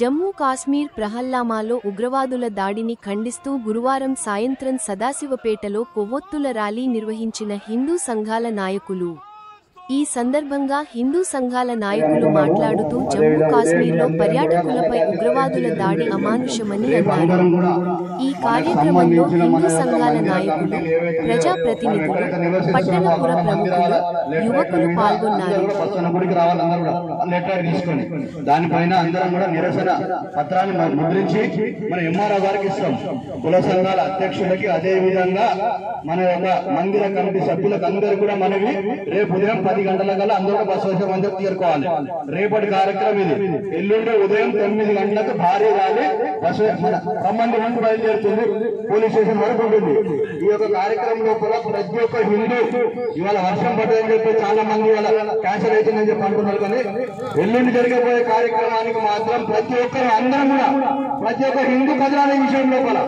జమ్మూ కాశ్మీర్ ప్రహల్లామాలో ఉగ్రవాదుల దాడిని ఖండిస్తూ గురువారం సాయంత్రం సదాశివపేటలో కొవ్వొత్తుల ర్యాలీ నిర్వహించిన హిందూ సంఘాల నాయకులు. ఈ సందర్భంగా హిందూ సంఘాల నాయకులు మాట్లాడుతూ జమ్మూ కాశ్మీర్లో పర్యాటకులపై ఉగ్రవాదుల దాడి అమానుషమని అన్నారు. ఈ కార్యక్రమంలో హిందూ సంఘాల నాయకులు, ప్రజాప్రతినిధులు, పట్టణపుర ప్రముఖులు, యువకులు పాల్గొన్నారు. దానిపైన అందరం కూడా నిరసన పత్రాన్ని ముద్రించి మన ఎంఆర్ఓ గారికి ఇస్తాం. కుల సంఘాల అధ్యక్షులకి, అదే విధంగా మన యొక్క మందిర కమిటీ సభ్యులకు అందరూ కూడా మనవి రేపు ఉదయం 10 గంటల కల్లా అందరూ బస్సు వచ్చే మంది తీరుకోవాలి. రేపటి కార్యక్రమం ఇది. ఎల్లుండి ఉదయం 9 గంటలకు భారీ ర్యాలీ బస్సు ఖమ్మం నుండి బయలుదేరుతుంది, పోలీస్ స్టేషన్ వరకు ఉంటుంది. ఈ యొక్క కార్యక్రమం లోపల ప్రతి ఒక్క హిందూ ఇవాళ వర్షం పడ్డదని చెప్పి చాలా మంది ఇవాళ క్యాన్సిల్ అవుతుందని చెప్పి అంటున్నారు. కానీ ఎల్లుండి జరిగిపోయే కార్యక్రమానికి మాత్రం ప్రతి ఒక్కరు అందరం కూడా ప్రతి ఒక్క హిందూ కదలాలి. విషయం లోపల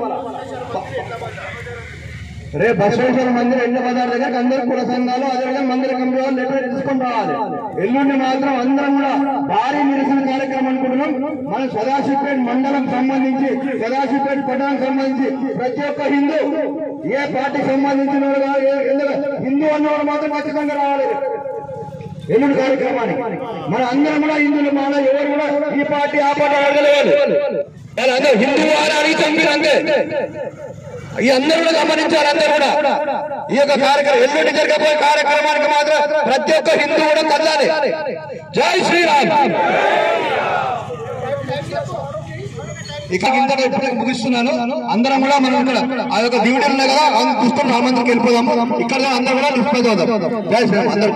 రేపు బసవేశ్వర మందిర ఎండ బజార్ దగ్గర అందరూ కుల సంఘాలు, అదేవిధంగా మందిర కమిటీ వాళ్ళు లెటర్ తీసుకొని రావాలి. ఎల్లుండి మాత్రం అందరం కూడా భారీ నిరసన కార్యక్రమం అనుకుంటున్నాం. మనం సదాశివపేట మండలం సంబంధించి, సదాశివపేట పట్టణానికి సంబంధించి ప్రతి ఒక్క హిందూ, ఏ పార్టీకి సంబంధించిన హిందూ అన్నవాడు మాత్రం ఖచ్చితంగా రావాలి ఎల్లుండి కార్యక్రమానికి. మన అందరం కూడా హిందువులు, మన ఎవరు కూడా ఈ పార్టీ ఆ పార్టీ అడగలేదు. అందరూ హిందూ వారు అడిగితే మీరు అంతే. ఈ అందరూ కూడా గమనించారు. అందరూ కూడా ఈ యొక్క కార్యక్రమం ఎల్లుండి జరగబోయే కార్యక్రమానికి మాత్రం ప్రతి ఒక్క హిందూ కూడా కదలాలి. జై శ్రీరామ్. ఇక్కడ ఇంత ముగిస్తున్నాను. అందరం కూడా మనం ఇక్కడ ఆ యొక్క డ్యూటీ ఉన్నాయి కదా, చూసుకొని రామందరికి వెళ్ళిపోదాము. ఇక్కడ అందరూ కూడా నిలిచిపోతాం. జై శ్రీరామ్. అందరూ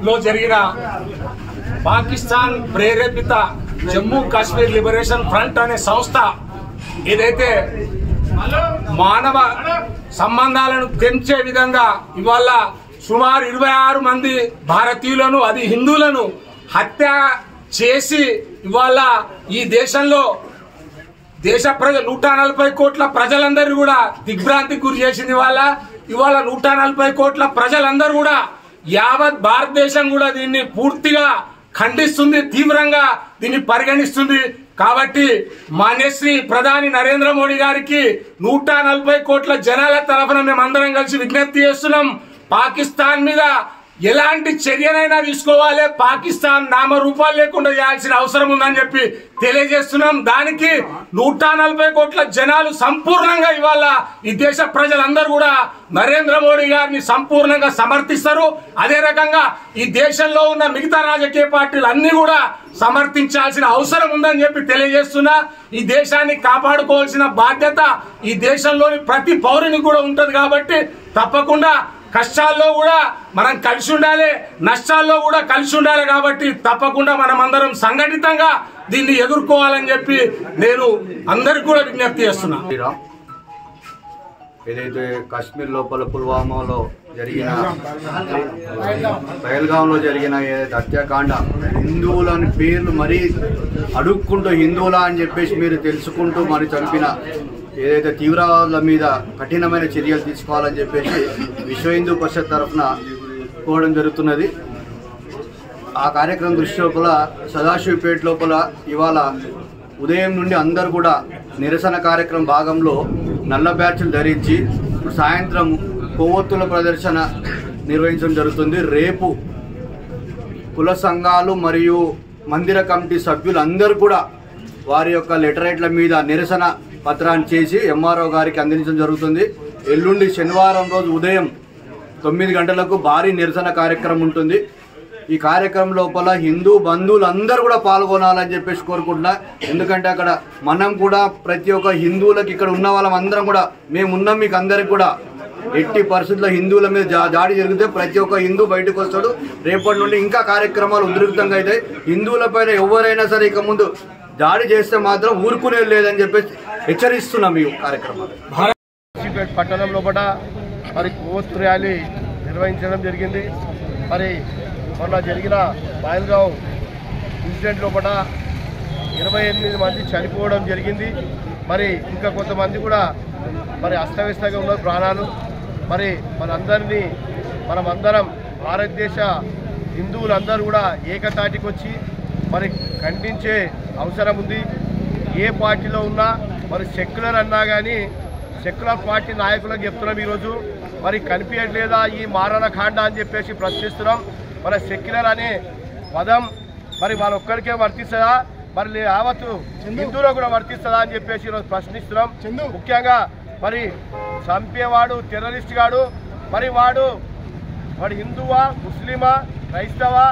లో జరిగిన పాకిస్తాన్ ప్రేరేపిత జమ్మూ కాశ్మీర్ లిబరేషన్ ఫ్రంట్ అనే సంస్థ ఏదైతే మానవ సంబంధాలను తెంచే విధంగా ఇవాళ సుమారు 26 మంది భారతీయులను, అది హిందువులను హత్య చేసి ఇవాళ ఈ దేశంలో దేశ ప్రజలు 140 కోట్ల ప్రజలందరూ కూడా దిగ్భ్రాంతికి గురి చేసింది. ఇవాళ 140 కోట్ల ప్రజలందరూ కూడా యావత్ భారతదేశం కూడా దీన్ని పూర్తిగా ఖండిస్తుంది, తీవ్రంగా దీన్ని పరిగణిస్తుంది. కాబట్టి మాన్యశ్రీ ప్రధాని నరేంద్ర మోడీ గారికి 140 కోట్ల జనాల తరఫున మేమందరం కలిసి విజ్ఞప్తి చేస్తున్నాం. పాకిస్తాన్ మీద ఎలాంటి చర్యనైనా తీసుకోవాలి, పాకిస్తాన్ నామరూపాలు లేకుండా చేయాల్సిన అవసరం ఉందని చెప్పి తెలియజేస్తున్నాం. దానికి 140 కోట్ల జనాలు సంపూర్ణంగా ఇవాళ ఈ దేశ ప్రజలందరూ కూడా నరేంద్ర మోడీ గారిని సంపూర్ణంగా సమర్థిస్తారు. అదే రకంగా ఈ దేశంలో ఉన్న మిగతా రాజకీయ పార్టీలు అన్ని కూడా సమర్థించాల్సిన అవసరం ఉందని చెప్పి తెలియజేస్తున్నా. ఈ దేశాన్ని కాపాడుకోవాల్సిన బాధ్యత ఈ దేశంలోని ప్రతి పౌరునికి కూడా ఉంటది. కాబట్టి తప్పకుండా కష్టాల్లో కూడా మనం కలిసి ఉండాలి, నష్టాల్లో కూడా కలిసి ఉండాలి. కాబట్టి తప్పకుండా మనం అందరం సంఘటితంగా దీన్ని ఎదుర్కోవాలని చెప్పి నేను అందరికి కూడా విజ్ఞప్తి చేస్తున్నా. ఏదైతే కాశ్మీర్ లోపల పుల్వామాలో జరిగిన, పహల్గాంలో జరిగిన ఏదైతే హత్యాకాండ, హిందువులని పేర్లు మరీ అడుక్కుంటూ హిందువులా అని చెప్పేసి మీరు తెలుసుకుంటూ మరి చంపిన ఏదైతే తీవ్రవాదుల మీద కఠినమైన చర్యలు తీసుకోవాలని చెప్పేసి విశ్వ హిందూ పరిషత్ తరఫున కోవడం జరుగుతున్నది. ఆ కార్యక్రమం దృష్టి లోపల సదాశివపేట లోపల ఇవాళ ఉదయం నుండి అందరూ కూడా నిరసన కార్యక్రమం భాగంలో నల్ల బ్యాడ్జ్లు ధరించి ఇప్పుడు సాయంత్రం కొవ్వొత్తుల ప్రదర్శన నిర్వహించడం జరుగుతుంది. రేపు కుల సంఘాలు మరియు మందిర కమిటీ సభ్యులు అందరూ కూడా వారి యొక్క లెటరేట్ల మీద నిరసన పత్రాన్ని చేసి ఎంఆర్ఓ గారికి అందించడం జరుగుతుంది. ఎల్లుండి శనివారం రోజు ఉదయం 9 గంటలకు భారీ నిరసన కార్యక్రమం ఉంటుంది. ఈ కార్యక్రమం లోపల హిందూ బంధువులు అందరూ కూడా పాల్గొనాలని చెప్పేసి కోరుకుంటున్నా. ఎందుకంటే అక్కడ మనం కూడా ప్రతి ఒక్క హిందువులకు ఇక్కడ ఉన్న వాళ్ళం అందరం కూడా మేమున్నాం, మీకు అందరికి కూడా ఎట్టి పరిస్థితుల్లో హిందువుల మీద దాడి జరిగితే ప్రతి ఒక్క హిందూ బయటకు వస్తాడు. రేపటి నుండి ఇంకా కార్యక్రమాలు ఉధృతంగా అయితే హిందువుల పైన ఎవరైనా సరే ఇక ముందు దాడి చేస్తే మాత్రం ఊరుకునే లేదని చెప్పేసి హెచ్చరిస్తున్నాం. ఈ కార్యక్రమాలు పట్టణంలో కూడా మరి కొవ్వొత్తు ర్యాలీ నిర్వహించడం జరిగింది. మరి మొన్న జరిగిన బయల్గావ్ ఇన్సిడెంట్లో కూడా 28 మంది చనిపోవడం జరిగింది. మరి ఇంకా కొంతమంది కూడా మరి అస్తవ్యస్తంగా ఉన్న ప్రాణాలు. మరి మనమందరం భారతదేశ హిందువులందరూ కూడా ఏకతాటికి వచ్చి మరి ఖండించే అవసరం ఉంది. ఏ పార్టీలో ఉన్నా మరి సెక్యులర్ అన్నా కానీ సెక్యులర్ పార్టీ నాయకులకు చెప్తున్నాం ఈరోజు మరి కనిపించట్లేదా ఈ మారణకాండ అని చెప్పేసి ప్రశ్నిస్తున్నాం. మరి సెక్యులర్ అనే పదం మరి వాళ్ళొక్కరికే వర్తిస్తుందా, మరి యావత్తు హిందువులకు కూడా వర్తిస్తుందా అని చెప్పేసి ఈరోజు ప్రశ్నిస్తున్నాం. ముఖ్యంగా మరి చంపేవాడు టెర్రరిస్ట్ గాడు, మరి వాడు హిందువా, ముస్లిమా, క్రైస్తవా?